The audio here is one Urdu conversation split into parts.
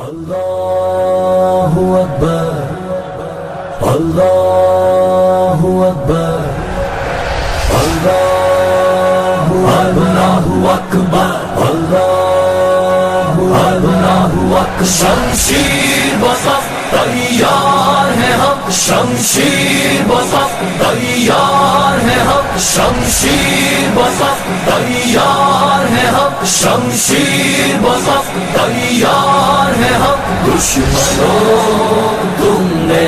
اللہ اکبر اللہ اکبر اللہ اکبر اللہ اکبر شمشیر بصف تیار ہے ہم شمشیر بصف تیار ہے ہم شمشیر بصف تیار ہے ہم شمشیر بصف تیار ہے ہم دشمنوں تم نے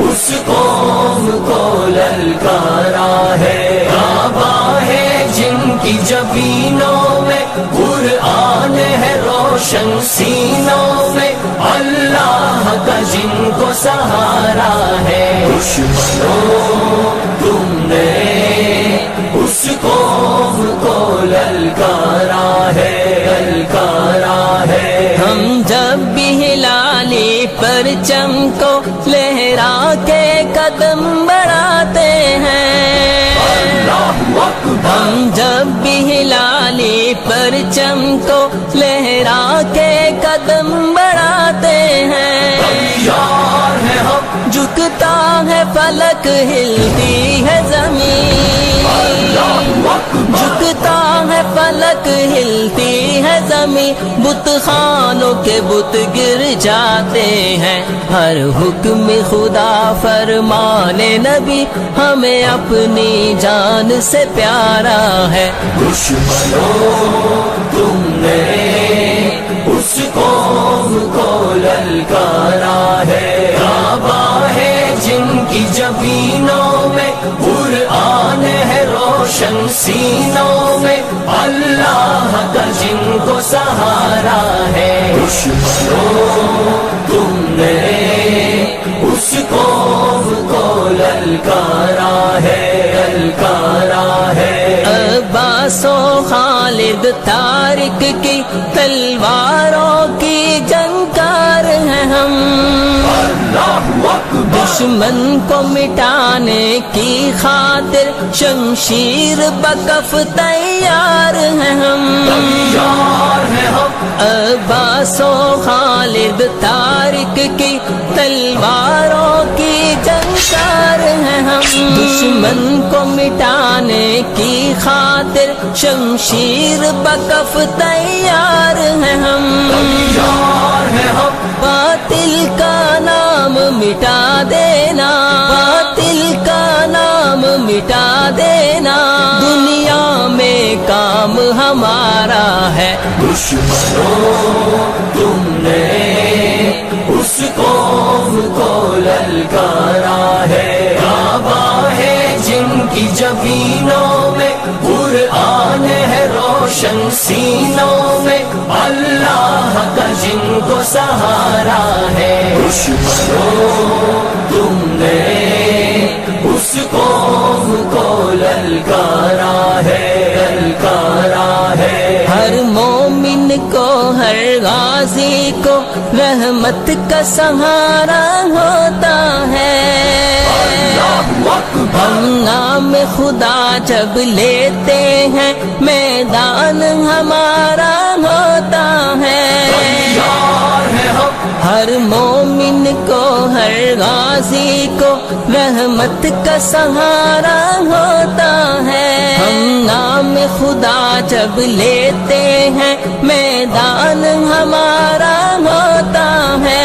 اس قوم کو للکارا ہے کعبہ ہے جن کی جبینوں میں قرآن ہے روشن سینوں میں اللہ کا جن کو سہارا ہے دشمنوں تم نے اس قوم کو للکارا ہے ہم جب بھی ہلالی پرچم کو لہرا کے قدم بڑھاتے ہیں ہم جب بھی ہلالی پرچم کو لہرا کے قدم بڑھاتے ہیں جھکتا ہے فلک ہلتی ہے زمین جھکتا ہے فلک ہلتی ہے زمین بت خانوں کے بت گر جاتے ہیں ہر حکم خدا فرمان نبی ہمیں اپنی جان سے پیارا ہے دشمنوں تم نے اس قوم کو للکارا ہے کعبہ ہے جن کی جبینوں میں قرآن ہے روشن سینوں میں اللہ کا جن کو سہارا ہے دشمنوں تم نے اس قوم کو للکارا ہے عباس و خالد طارق کی تلواروں کی جنگار ہیں ہم دشمن کو مٹانے کی خاطر شمشیر بکف تیار ہیں ہم عباس و خالد طارق کی تلواروں کی جنگار ہیں ہم دشمن کو مٹانے کی خاطر شمشیر بکف تیار ہیں ہم باطل کا نام مٹا دینا باطل کا نام مٹا دینا دنیا میں کام ہمارا ہے دشمنوں تم نے اس قوم کو للکارا ہے کعبہ ہے جن کی جبینوں میں قرآن ہے روشن سینوں میں اللہ کا جن کو سہارا ہے دشمنوں تم نے اس قوم کو للکارا ہے ہر مومن کو ہر غازی کو رحمت کا سہارا ہوتا ہے ہم نام خدا جب لیتے ہیں میدان ہمارا ہوتا ہے ہر مومن کو ہر غازی کو رحمت کا سہارا ہوتا ہے ہم نام خدا جب لیتے ہیں میدان ہمارا ہوتا ہے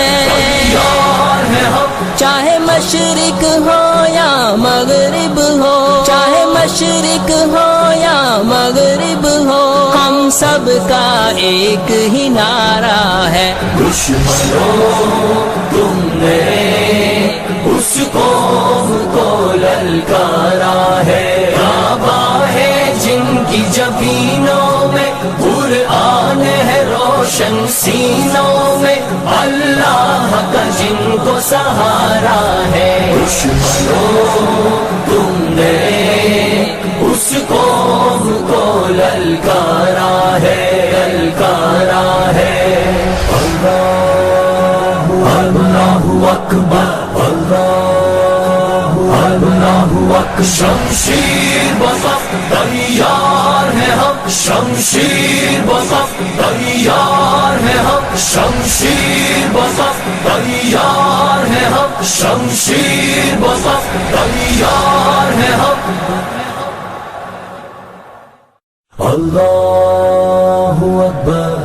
چاہے مشرق ہو یا مغرب ہو چاہے مشرق ہو یا مغرب ہو ہم سب کا ایک ہی نعرہ ہے دشمنوں تم نے اس قوم کو للکارا ہے کعبہ ہے جن کی جبینوں میں قرآن ہے روشن سینوں میں اللہ کا جن کو سہارا ہے دشمنوں تم نے اس قوم کو للکارا ہے اللہ اکبر اللہ اکبر شمشیر بصف تیار ہے ہم شمشیر بصف تیار ہیں ہم، شمشیر بصف تیار ہیں ہم، شمشیر بصف تیار ہیں ہم۔ اللہ اکبر،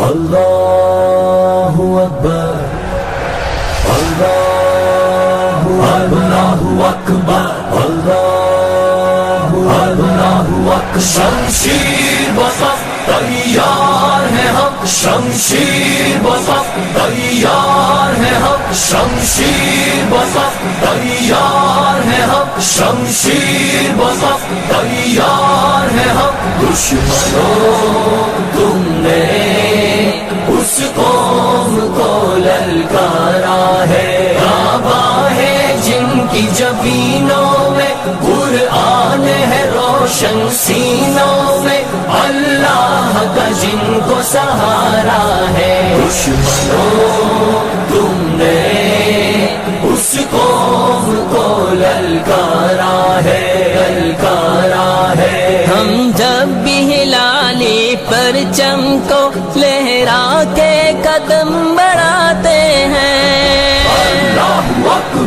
اللہ اکبر، اللہ اکبر، اللہ اکبر۔ شمشیر بصف تیار ہیں ہم، شمشیر بصف تیار ہیں ہم، شمشیر بصف تیار ہیں ہم، شمشیر بصف تیار ہیں ہم۔ دشمنوں تم نے اس قوم کو للکارا ہے، کعبہ ہے جن کی جبینوں میں، قرآن ہے روشن سینوں میں، اللہ کا جن کو سہارا ہے۔ دشمنوں تم نے اس قوم کو للکارا ہے، للکارا ہے۔ ہم جب بھی ہلالی پرچم کو لہرا کے قدم بڑھاتے ہیں،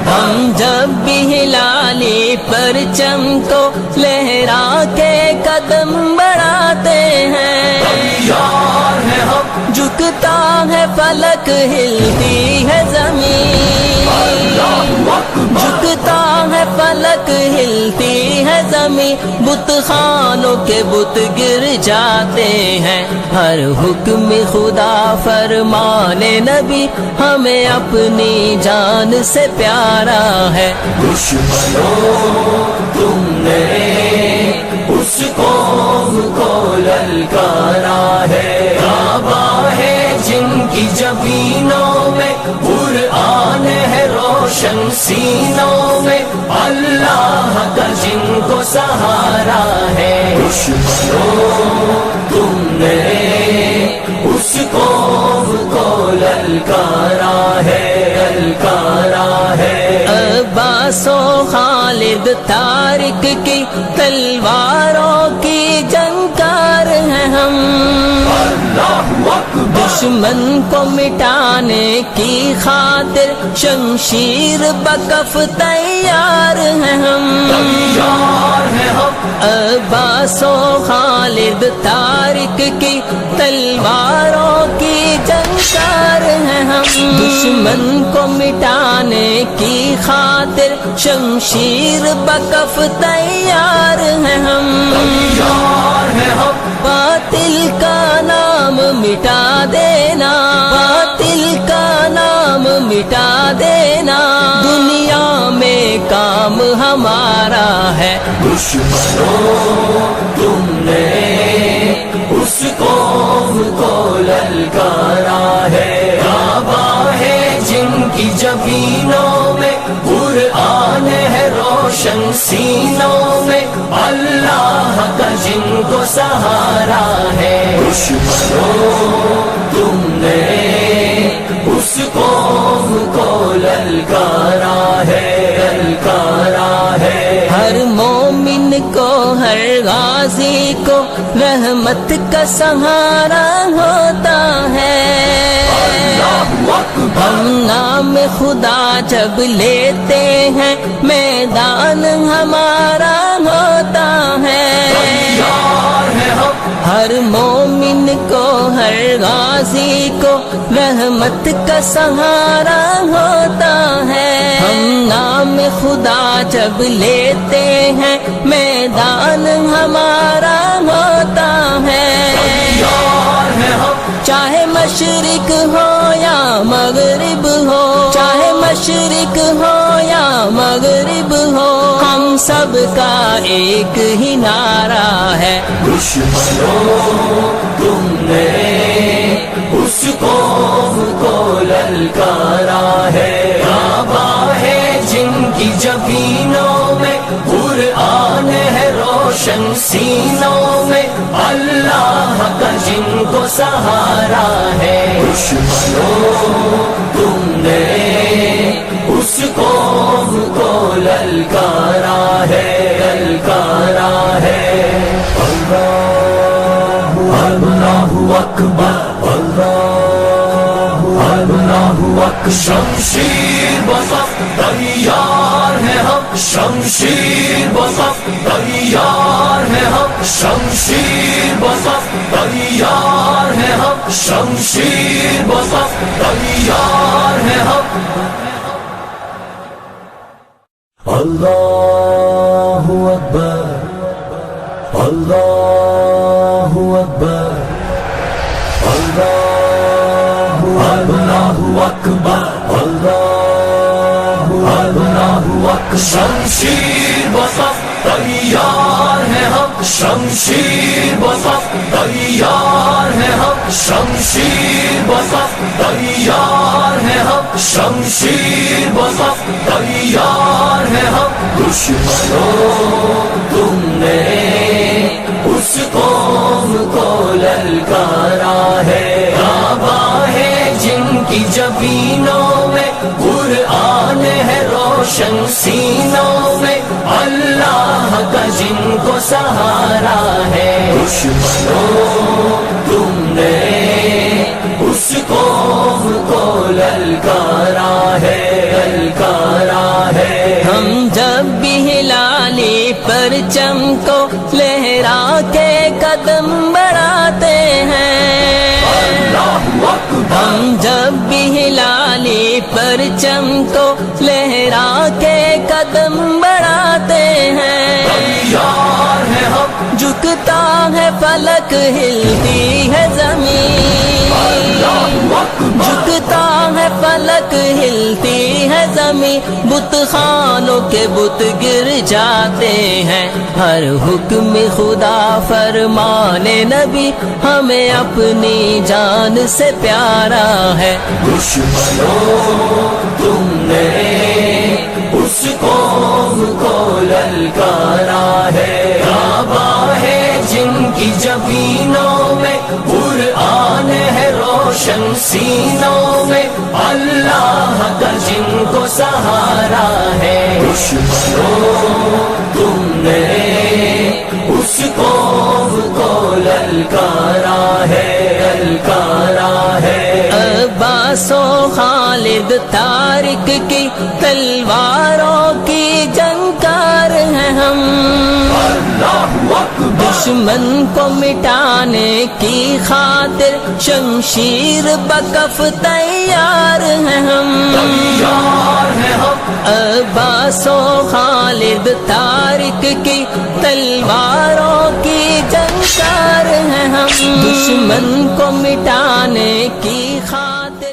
ہم جب بھی ہلالی پرچم کو لہرا کے قدم بڑھاتے ہیں، تیار ہیں ہم، جھکتا ہے فلک ہلتی ہے زمین، جھکتا ہے فلک ہلتی ہے زمین، بت خانوں کے بت گر جاتے ہیں، ہر حکم خدا فرمان نبی ہمیں اپنی جان سے پیارا ہے۔ دشمنوں تم نے اس قوم کو للکارا ہے، کعبہ ہے جن کی جبینوں میں، قرآن ہے روشن سینوں میں، اللہ کا جن کو سہارا ہے۔ دشمنوں تم نے اس قوم کو للکارا ہے، للکارا ہے۔ عباس و خالد طارق کی تلواروں کی جنگار ہیں ہم، دشمن کو مٹانے کی خاطر شمشیر بکف تیار ہیں ہم، عباس و خالد طارق کی تلواروں کی جنگار ہیں ہم، دشمن کو مٹانے کی خاطر شمشیر بکف تیار ہیں ہم، باطل کا نام مٹا دینا، باطل کا نام مٹا دینا، دنیا میں کام ہمارا ہے۔ دشمنوں تم نے اس قوم کو للکارا ہے، کعبہ ہے جن کی جبینوں میں، قرآن ہے روشن سینوں میں، اللہ کا جن کو سہارا ہے۔ دشمنوں تم نے اس قوم کو للکارا ہے، للکارا ہے۔ ہر مومن کو، ہر غازی کو رحمت کا سہارا ہوتا ہے، ہم نام خدا جب لیتے ہیں میدان ہمارا ہوتا ہے، ہر مومن کو، ہر غازی کو رحمت کا سہارا ہوتا ہے، ہم نام خدا جب لیتے ہیں میدان ہمارا ہوتا ہے، چاہے مشرق ہو یا مغرب ہو، چاہے مشرق ہو یا مغرب ہو، ہم سب کا ایک ہی نعرہ ہے۔ دشمنوں تم نے اس قوم کو للکارا ہے، کعبہ ہے جن کی جبینوں میں، قرآن ہے روشن سینوں میں، اللہ کا جن کو سہارا ہے۔ دشمنوں تم نے اس قوم کو للکارا ہے، للکارا ہے۔ اللہ Allahu Akbar, Allahu Akbar. شمشیر بصف تیار ہے ہم، شمشیر بصف تیار ہے ہم، شمشیر بصف تیار ہے ہم، شمشیر بصف تیار ہے ہم. Allahu Akbar, Allahu Akbar, Allahu Akbar, Allahu Akbar. شمشیر بصف تیار ہے ہم، شمشیر بصف تیار ہے ہم، شمشیر بصف تیار ہے ہم، شمشیر بصف تیار ہے ہم. دشمنوں تم نے اس قوم کو للکارا ہے، کعبہ ہے جن کی جبینوں میں، قرآن ہے روشن سینوں میں، اللہ کا جن کو سہارا ہے. دشمنوں تم نے اس قوم کو للکارا ہے، للکارا ہے. ہم جب بھی ہلالی پرچم کو لہرا کے قدم بڑھاتے ہیں، ہم جب بھی ہلالی پرچم کو لہرا کے قدم بڑھاتے ہیں. تیار ہے ہم، جھکتا ہے فلک ہلتی ہے زمین، جھکتا ہے فلک ہلتی ہے زمین، بت خانوں کے بت گر جاتے ہیں. ہر حکم خدا فرمان نبی ہمیں اپنی جان سے پیارا ہے. دشمنوں تم نے اس قوم کو للکارا ہے، کعبہ ہے جن کی جبینوں میں، قرآن ہے روشن سینوں میں، اللہ کا جن کو سہارا ہے. دشمنوں تم نے اس قوم کو للکارا ہے، للکارا ہے. عباس و خالد طارق کی تلواروں کی جنگار ہیں ہم، دشمن کو مٹانے کی خاطر شمشیر بکف تیار ہیں ہم. عباس و خالد طارق کی تلواروں کی جنگار ہیں ہم، دشمن کو مٹانے کی خاطر